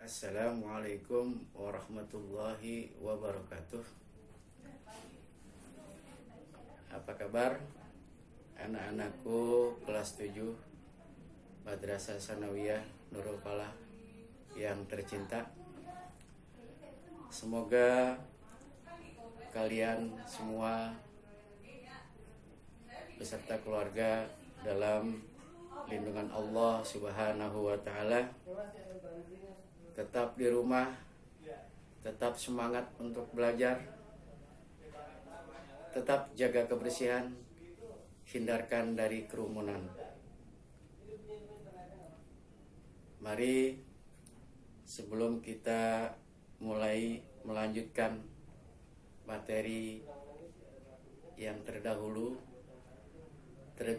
Assalamualaikum warahmatullahi wabarakatuh. Apa kabar anak-anakku kelas 7 Madrasah Sanawiyah Nurul Falah yang tercinta? Semoga kalian semua beserta keluarga dalam lindungan Allah Subhanahu wa Ta'ala, tetap di rumah, tetap semangat untuk belajar, tetap jaga kebersihan, hindarkan dari kerumunan. Mari sebelum kita mulai melanjutkan materi yang terlebih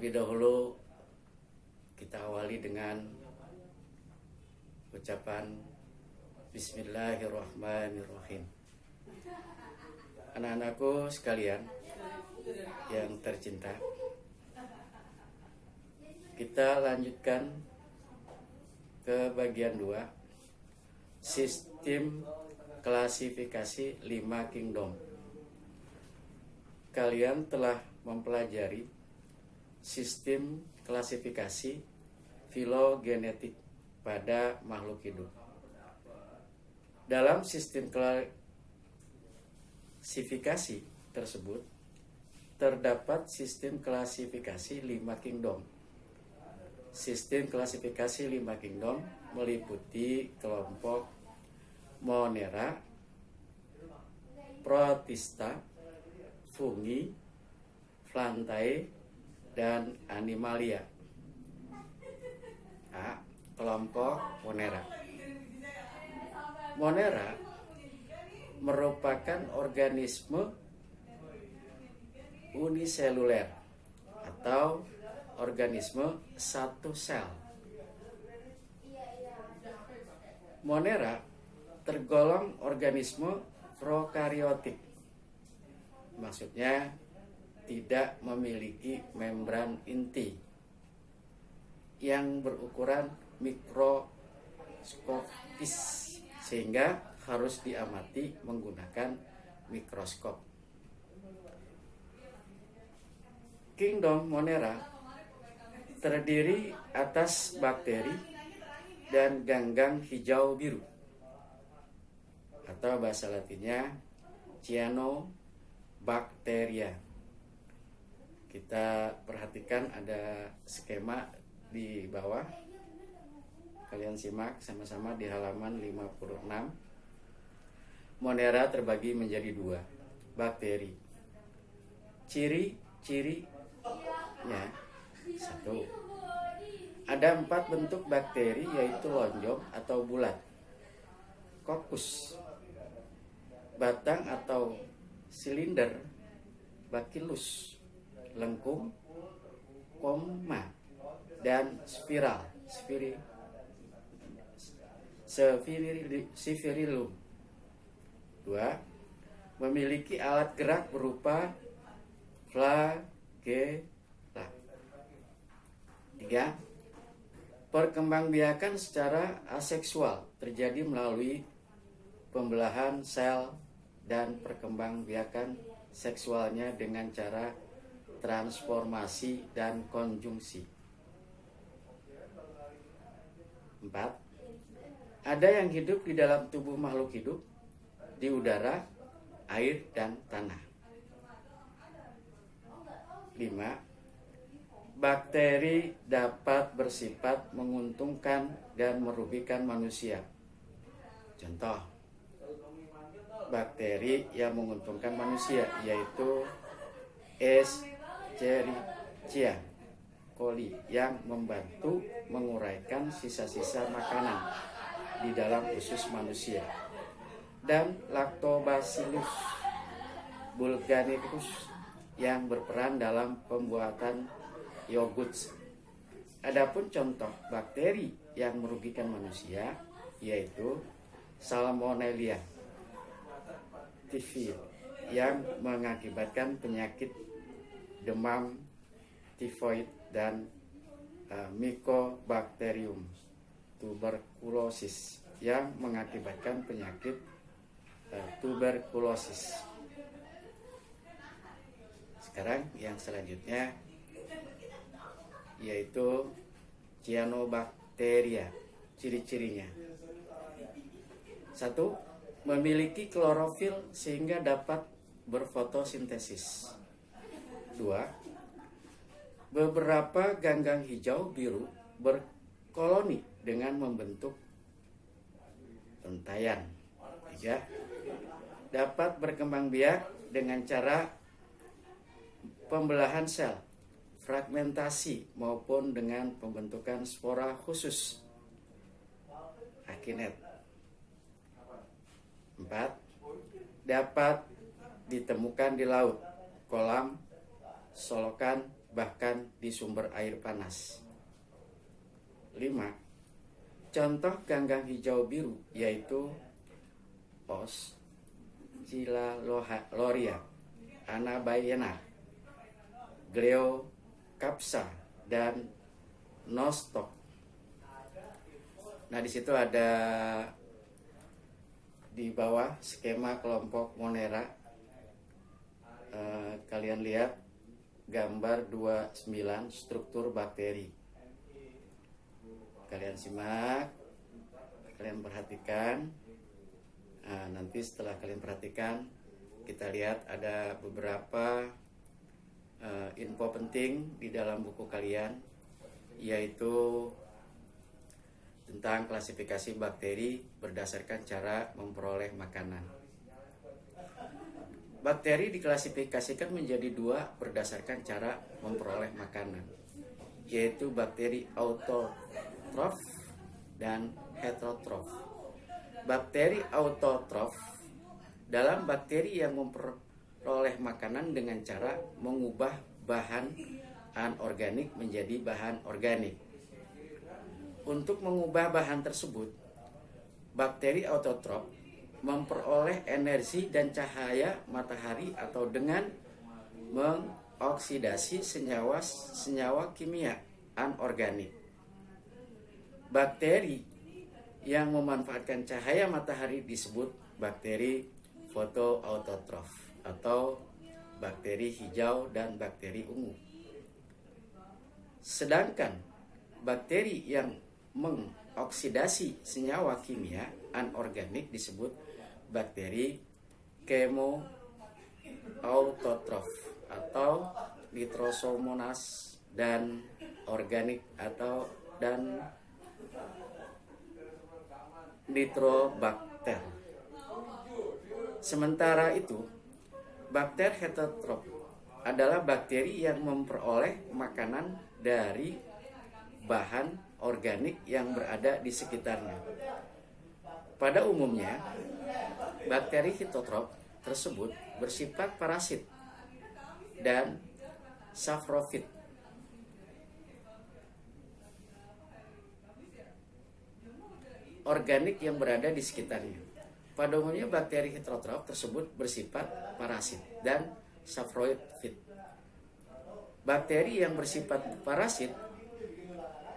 dahulu kita awali dengan ucapan Bismillahirrahmanirrahim. Anak-anakku sekalian yang tercinta, kita lanjutkan ke bagian 2, sistem klasifikasi 5 kingdom. Kalian telah mempelajari sistem klasifikasi filogenetik pada makhluk hidup. Dalam sistem klasifikasi tersebut terdapat sistem klasifikasi 5 kingdom. Sistem klasifikasi 5 kingdom meliputi kelompok Monera, Protista, Fungi, Plantae, dan Animalia. Kelompok Monera. Monera merupakan organisme uniseluler atau organisme satu sel. Monera tergolong organisme prokariotik. Maksudnya tidak memiliki membran inti yang berukuran mikroskopis sehingga harus diamati menggunakan mikroskop. Kingdom Monera terdiri atas bakteri dan ganggang hijau biru atau bahasa latinnya Cyanobacteria. Kita perhatikan ada skema di bawah. Kalian simak sama-sama di halaman 56. Monera terbagi menjadi 2 bakteri. Ciri-cirinya 1. Ada 4 bentuk bakteri, yaitu lonjong atau bulat, kokus, batang atau silinder, bacillus, lengkung, koma, dan spirillum. 2. Memiliki alat gerak berupa flagella. 3. Perkembangbiakan secara aseksual terjadi melalui pembelahan sel dan perkembangbiakan seksualnya dengan cara transformasi dan konjungsi. 4. Ada yang hidup di dalam tubuh makhluk hidup, di udara, air, dan tanah. 5. Bakteri dapat bersifat menguntungkan dan merugikan manusia. Contoh, bakteri yang menguntungkan manusia yaitu Escherichia coli yang membantu menguraikan sisa-sisa makanan di dalam usus manusia, dan Lactobacillus bulgaricus yang berperan dalam pembuatan yogurt. Adapun contoh bakteri yang merugikan manusia yaitu Salmonella typhi yang mengakibatkan penyakit demam, tifoid, dan Mycobacterium tuberculosis yang mengakibatkan penyakit tuberkulosis. Sekarang yang selanjutnya yaitu cyanobacteria. Ciri-cirinya: 1. Memiliki klorofil sehingga dapat berfotosintesis. 2. Beberapa ganggang hijau biru berkoloni dengan membentuk pentayan. 3. Dapat berkembang biak dengan cara pembelahan sel, fragmentasi maupun dengan pembentukan spora khusus, akinet. 4. Dapat ditemukan di laut, kolam, solokan, bahkan di sumber air panas. 5. Contoh ganggang hijau biru yaitu Oscillaloria, Anabaena, Gleocapsa, dan Nostoc. Nah, di situ ada di bawah skema kelompok Monera. Kalian lihat gambar 29 struktur bakteri. Kalian simak, kalian perhatikan. Nanti setelah kalian perhatikan, kita lihat ada beberapa info penting di dalam buku kalian, yaitu tentang klasifikasi bakteri berdasarkan cara memperoleh makanan. Bakteri diklasifikasikan menjadi 2 berdasarkan cara memperoleh makanan, yaitu bakteri autotrof dan heterotrof. Bakteri autotrof dalam bakteri yang memperoleh makanan dengan cara mengubah bahan anorganik menjadi bahan organik. Untuk mengubah bahan tersebut, bakteri autotrof memperoleh energi dan cahaya matahari atau dengan mengoksidasi senyawa kimia anorganik. Bakteri yang memanfaatkan cahaya matahari disebut bakteri fotoautotrof atau bakteri hijau dan bakteri ungu. Sedangkan bakteri yang mengoksidasi senyawa kimia anorganik disebut bakteri chemoautotrof atau nitrosomonas dan organik dan nitrobakter. Sementara itu, bakteri heterotrof adalah bakteri yang memperoleh makanan dari bahan organik yang berada di sekitarnya. Pada umumnya, bakteri heterotrof tersebut bersifat parasit dan saprofit. Organik yang berada di sekitarnya. Pada umumnya bakteri heterotrof tersebut bersifat parasit dan saprofit. Bakteri yang bersifat parasit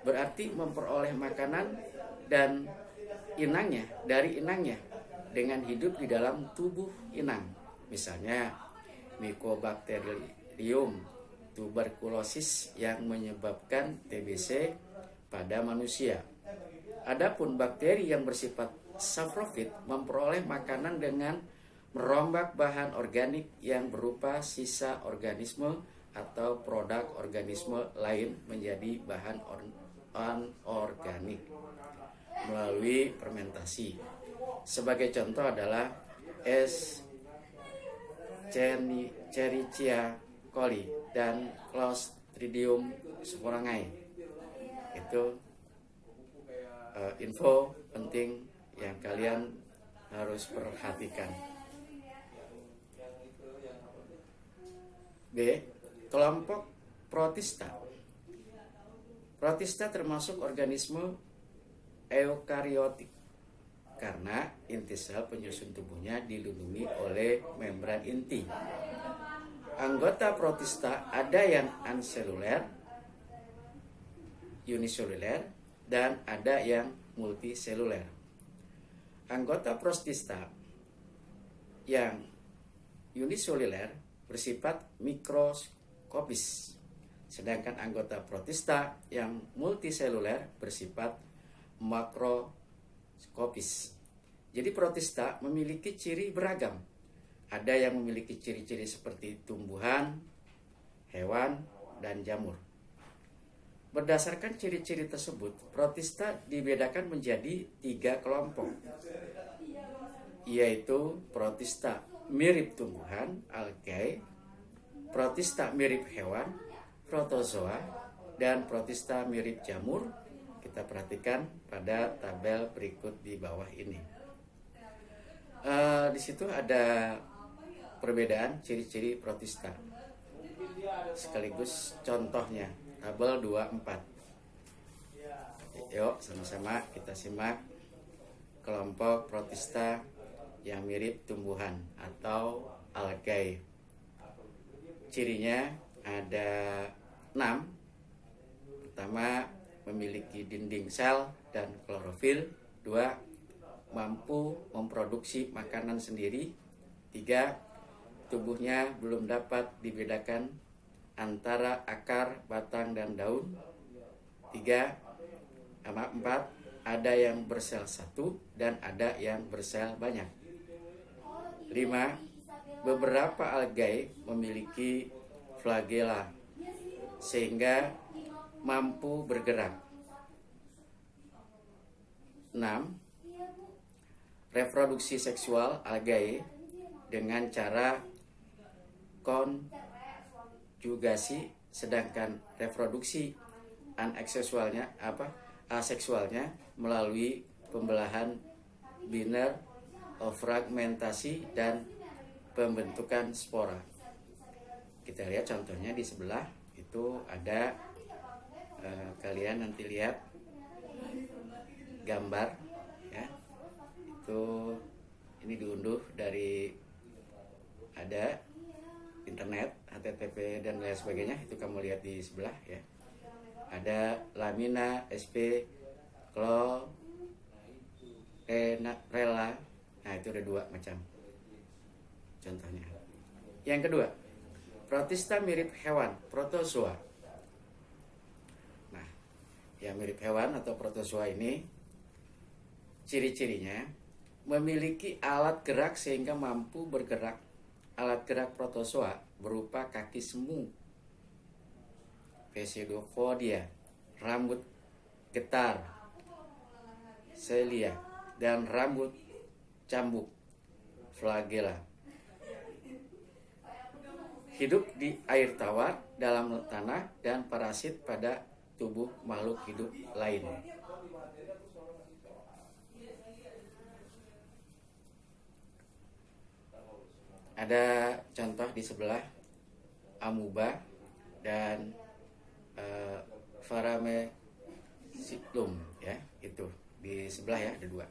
berarti memperoleh makanan dan dari inangnya dengan hidup di dalam tubuh inang. Misalnya Mycobacterium tuberculosis yang menyebabkan TBC pada manusia. Adapun bakteri yang bersifat saprofit memperoleh makanan dengan merombak bahan organik yang berupa sisa organisme atau produk organisme lain menjadi bahan anorganik melalui fermentasi. Sebagai contoh adalah Escherichia coli dan Clostridium sporangiae. Itu info penting yang kalian harus perhatikan. B. Kelompok protista. Protista termasuk organisme eukariotik karena inti sel penyusun tubuhnya dilindungi oleh membran inti. Anggota protista ada yang unseluler, uniseluler, dan ada yang multiseluler. Anggota protista yang uniseluler bersifat mikroskopis, sedangkan anggota protista yang multiseluler bersifat makroskopis. Jadi protista memiliki ciri beragam. Ada yang memiliki ciri-ciri seperti tumbuhan, hewan, dan jamur. Berdasarkan ciri-ciri tersebut, protista dibedakan menjadi 3 kelompok, yaitu protista mirip tumbuhan, algae, protista mirip hewan, protozoa, dan protista mirip jamur. Kita perhatikan pada tabel berikut di bawah ini. Di situ ada perbedaan ciri-ciri protista, sekaligus contohnya, tabel 24. Yuk sama-sama kita simak kelompok protista yang mirip tumbuhan atau algae. Cirinya ada 6. Pertama, memiliki dinding sel dan klorofil. 2, mampu memproduksi makanan sendiri. 3, tubuhnya belum dapat dibedakan antara akar, batang, dan daun. 4, ada yang bersel 1 dan ada yang bersel banyak. 5, beberapa algae memiliki flagela sehingga mampu bergerak. 6, reproduksi seksual algae dengan cara konjugasi, sedangkan reproduksi aseksualnya melalui pembelahan biner, fragmentasi, dan pembentukan spora. Kita lihat contohnya di sebelah itu ada, kalian nanti lihat gambar ya, itu ini diunduh dari ada internet, HTTP dan lain sebagainya, itu kamu lihat di sebelah ya. Ada lamina, sp, rela. Nah, itu ada 2 macam contohnya. Yang kedua, protista mirip hewan, protozoa. Nah, yang mirip hewan atau protozoa ini ciri-cirinya memiliki alat gerak sehingga mampu bergerak. Alat gerak protozoa berupa kaki semu, pseudopodia, rambut getar, selia, dan rambut cambuk, flagela. Hidup di air tawar, dalam tanah, dan parasit pada tubuh makhluk hidup lain. Ada contoh di sebelah, amuba dan Paramecium ya, itu di sebelah ya, ada 2.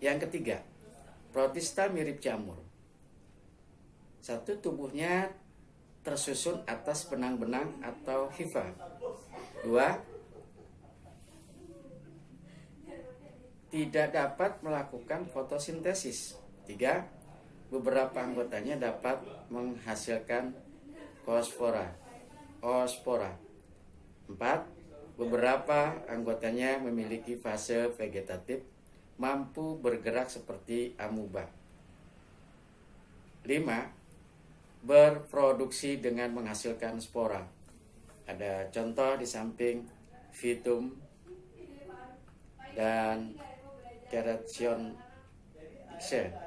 Yang ketiga, protista mirip jamur. 1, tubuhnya tersusun atas benang-benang atau hifa. 2, tidak dapat melakukan fotosintesis. 3, beberapa anggotanya dapat menghasilkan oospora. 4, beberapa anggotanya memiliki fase vegetatif, mampu bergerak seperti amuba. 5, berproduksi dengan menghasilkan spora. Ada contoh di samping Phytum dan Cerationix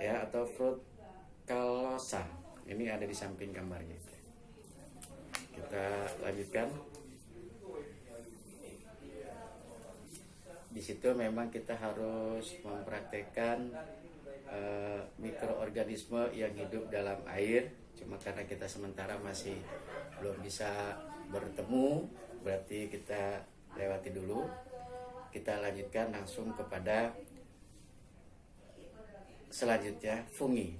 ya, atau Frutcalosa. Ini ada di samping gambarnya. Kita lanjutkan. Di situ memang kita harus mempraktekkan mikroorganisme yang hidup dalam air. Cuma karena kita sementara masih belum bisa bertemu, berarti kita lewati dulu. Kita lanjutkan langsung kepada selanjutnya, fungi.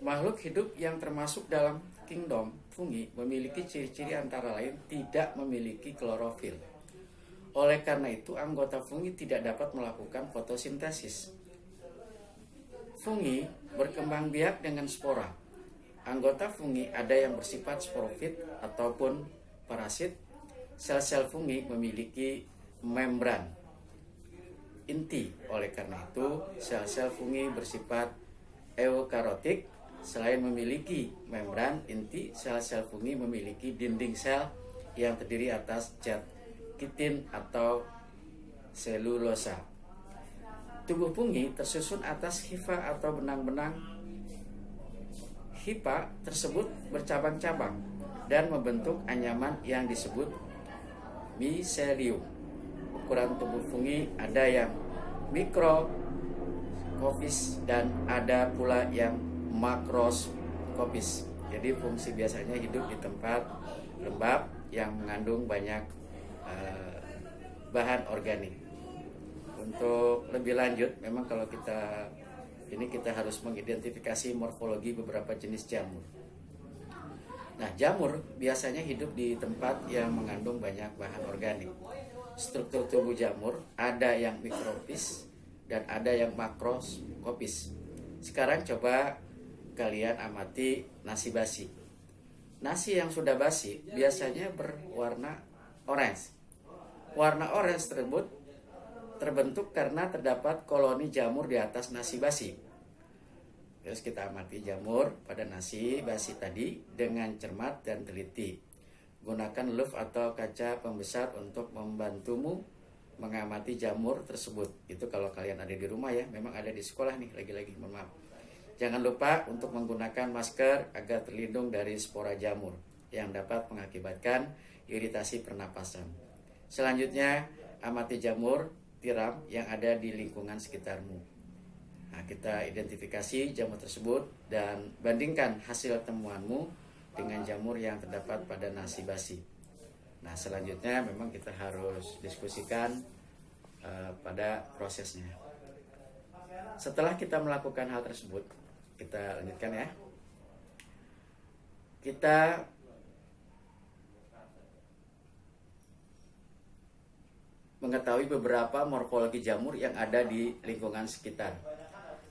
Makhluk hidup yang termasuk dalam kingdom fungi memiliki ciri-ciri antara lain tidak memiliki klorofil. Oleh karena itu, anggota fungi tidak dapat melakukan fotosintesis. Fungi berkembang biak dengan spora. Anggota fungi ada yang bersifat sporofit ataupun parasit. Sel-sel fungi memiliki membran inti. Oleh karena itu, sel-sel fungi bersifat eukariotik. Selain memiliki membran inti, sel-sel fungi memiliki dinding sel yang terdiri atas zat kitin atau selulosa. Tubuh fungi tersusun atas hifa atau benang-benang. Hifa tersebut bercabang-cabang dan membentuk anyaman yang disebut miselium. Ukuran tubuh fungi ada yang mikroskopis dan ada pula yang makroskopis. Jadi fungsi biasanya hidup di tempat lembab yang mengandung banyak bahan organik. Untuk lebih lanjut, memang kalau kita harus mengidentifikasi morfologi beberapa jenis jamur. Nah, jamur biasanya hidup di tempat yang mengandung banyak bahan organik. Struktur tubuh jamur ada yang mikroskopis dan ada yang makroskopis. Sekarang coba kalian amati nasi basi. Nasi yang sudah basi biasanya berwarna orange. Warna orange tersebut terbentuk karena terdapat koloni jamur di atas nasi basi. Terus kita amati jamur pada nasi basi tadi dengan cermat dan teliti. Gunakan lup atau kaca pembesar untuk membantumu mengamati jamur tersebut. Itu kalau kalian ada di rumah ya, memang ada di sekolah nih lagi-lagi, mohon maaf. Jangan lupa untuk menggunakan masker agar terlindung dari spora jamur yang dapat mengakibatkan iritasi pernapasan. Selanjutnya, amati jamur tiram yang ada di lingkungan sekitarmu. Nah, kita identifikasi jamur tersebut dan bandingkan hasil temuanmu dengan jamur yang terdapat pada nasi basi. Nah, selanjutnya memang kita harus diskusikan pada prosesnya. Setelah kita melakukan hal tersebut, kita lanjutkan ya. Kita mengetahui beberapa morfologi jamur yang ada di lingkungan sekitar.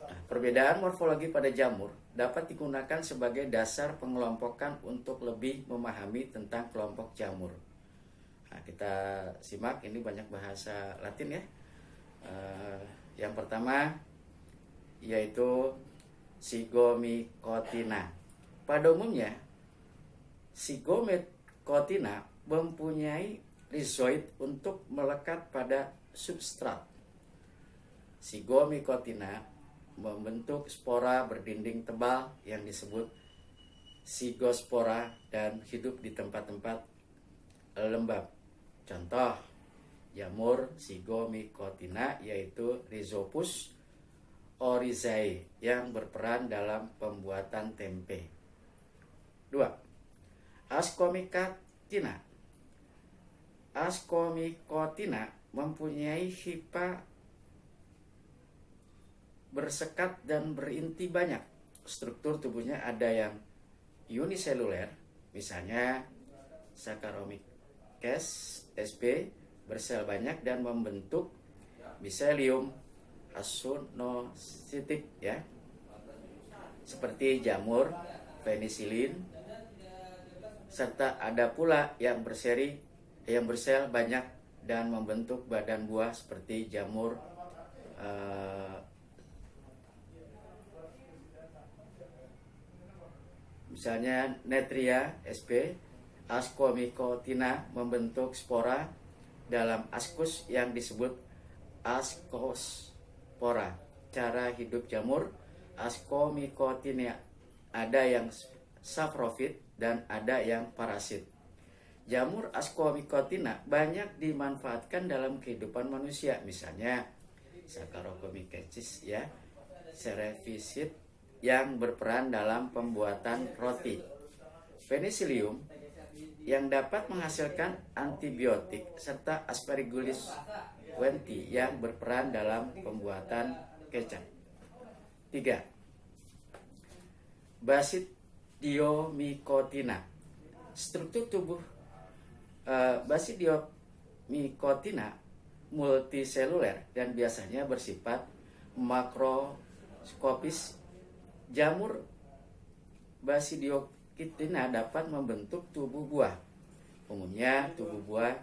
Nah, perbedaan morfologi pada jamur dapat digunakan sebagai dasar pengelompokan untuk lebih memahami tentang kelompok jamur. Nah, kita simak, ini banyak bahasa Latin ya. Yang pertama yaitu Zygomycotina. Pada umumnya, Zygomycotina mempunyai rizoid untuk melekat pada substrat. Zygomycotina membentuk spora berdinding tebal yang disebut zygospora dan hidup di tempat-tempat lembab. Contoh jamur Zygomycotina yaitu Rhizopus oryzae yang berperan dalam pembuatan tempe. 2. Ascomycotina. Ascomycotina mempunyai hifa bersekat dan berinti banyak. Struktur tubuhnya ada yang uniseluler, misalnya Saccharomyces sp bersel banyak dan membentuk miselium asunositik ya, seperti jamur penicillin, serta ada pula yang bersel banyak dan membentuk badan buah seperti jamur misalnya Netria sp. Ascomycotina membentuk spora dalam ascus yang disebut ascospora. Cara hidup jamur Ascomycotina ada yang saprofit dan ada yang parasit. Jamur Ascomycotina banyak dimanfaatkan dalam kehidupan manusia, misalnya Saccharomyces ya, cerevisiae yang berperan dalam pembuatan roti. Penicillium yang dapat menghasilkan antibiotik serta Aspergillus wenti yang berperan dalam pembuatan kecap. 3. Basidium Basidiomycotina. Struktur tubuh Basidiomycotina multiseluler dan biasanya bersifat makroskopis. Jamur Basidiomycotina dapat membentuk tubuh buah. Umumnya tubuh buah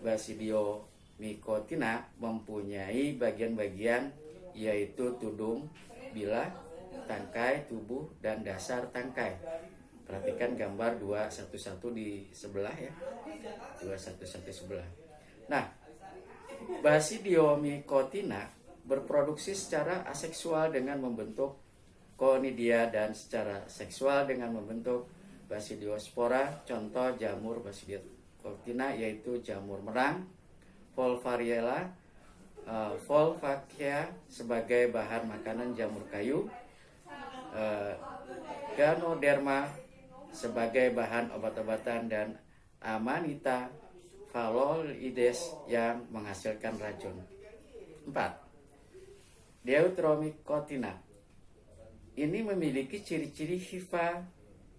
Basidiomycotina mempunyai bagian-bagian yaitu tudung, bilah, tangkai, tubuh, dan dasar tangkai. Perhatikan gambar 211 di sebelah ya. 211 sebelah. Nah, Basidiomycotina berproduksi secara aseksual dengan membentuk conidia dan secara seksual dengan membentuk Basidiospora. Contoh jamur Basidiomycotina yaitu jamur merang, Volvariella, Volvacia sebagai bahan makanan jamur kayu, Ganoderma sebagai bahan obat-obatan, dan Amanita phalloides yang menghasilkan racun. 4. Deuteromycotina. Ini memiliki ciri-ciri hifa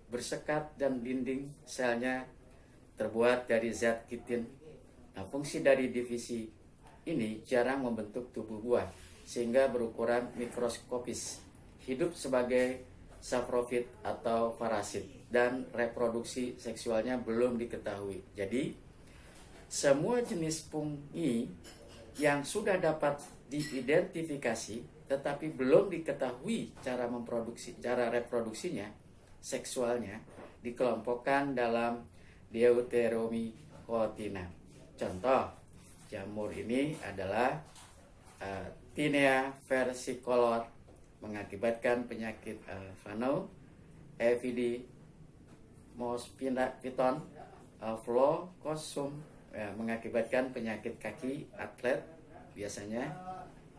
bersekat dan dinding selnya terbuat dari zat kitin. Nah, fungsi dari divisi ini jarang membentuk tubuh buah sehingga berukuran mikroskopis. Hidup sebagai saprofit atau parasit dan reproduksi seksualnya belum diketahui. Jadi, semua jenis fungi yang sudah dapat diidentifikasi tetapi belum diketahui cara reproduksinya, seksualnya, dikelompokkan dalam Deuteromycotina. Contoh, jamur ini adalah Tinea versicolor mengakibatkan penyakit Fano, Epididymospiton, Phlocossum mengakibatkan penyakit kaki atlet biasanya,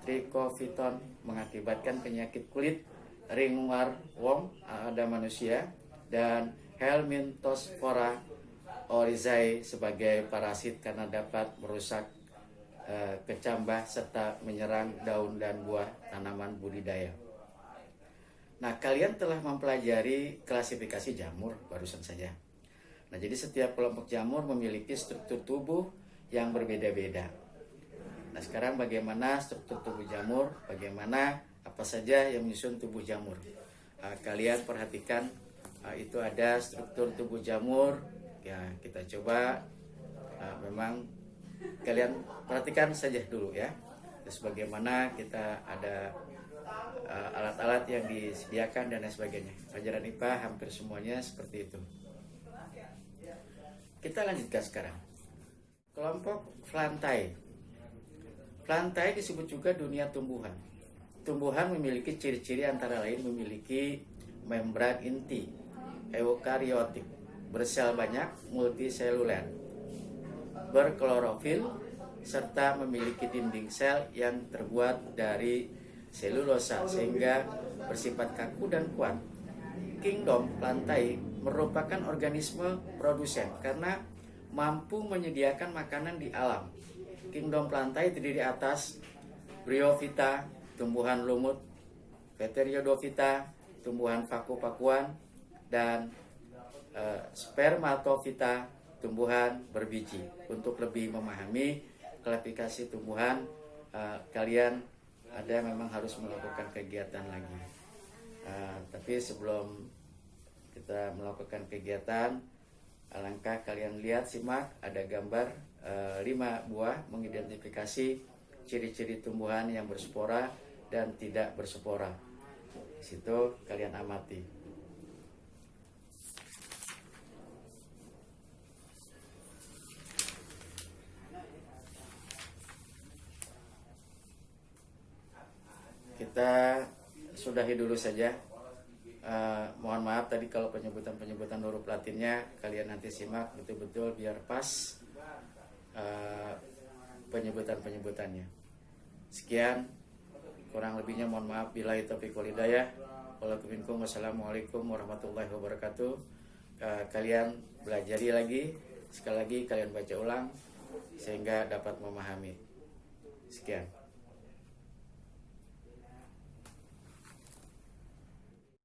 Trichophyton mengakibatkan penyakit kulit, ringworm pada manusia, dan Helminthospora oryzae sebagai parasit karena dapat merusak kecambah serta menyerang daun dan buah tanaman budidaya. Nah, kalian telah mempelajari klasifikasi jamur barusan saja. Nah, jadi setiap kelompok jamur memiliki struktur tubuh yang berbeda-beda. Nah, sekarang bagaimana struktur tubuh jamur? Bagaimana apa saja yang menyusun tubuh jamur? Kalian perhatikan, itu ada struktur tubuh jamur. Ya, kita coba memang kalian perhatikan saja dulu ya. Terus bagaimana kita ada alat-alat yang disediakan dan lain sebagainya. Pelajaran IPA hampir semuanya seperti itu. Kita lanjutkan sekarang. Kelompok Phlantae. Phlantae disebut juga dunia tumbuhan. Tumbuhan memiliki ciri-ciri antara lain memiliki membran inti, eukariotik, bersel banyak, multiseluler, berklorofil, serta memiliki dinding sel yang terbuat dari selulosa sehingga bersifat kaku dan kuat. Kingdom Phlantae merupakan organisme produsen karena mampu menyediakan makanan di alam. Kingdom Phlantae terdiri atas Bryophyta, tumbuhan lumut, Pteriodophyta, tumbuhan paku-pakuan, dan Spermatophyta, tumbuhan berbiji. Untuk lebih memahami klasifikasi tumbuhan, kalian memang harus melakukan kegiatan lagi. Tapi sebelum kita melakukan kegiatan, alangkah kalian lihat, simak, ada gambar 5 buah mengidentifikasi ciri-ciri tumbuhan yang berspora dan tidak berspora. Di situ kalian amati. Kita sudahi dulu saja. Mohon maaf tadi kalau penyebutan huruf Latinnya kalian nanti simak betul-betul biar pas penyebutannya. Sekian, kurang lebihnya mohon maaf. Billahi taufiq wal hidayah. Wassalamualaikum warahmatullahi wabarakatuh. Kalian belajari lagi, sekali lagi kalian baca ulang sehingga dapat memahami. Sekian.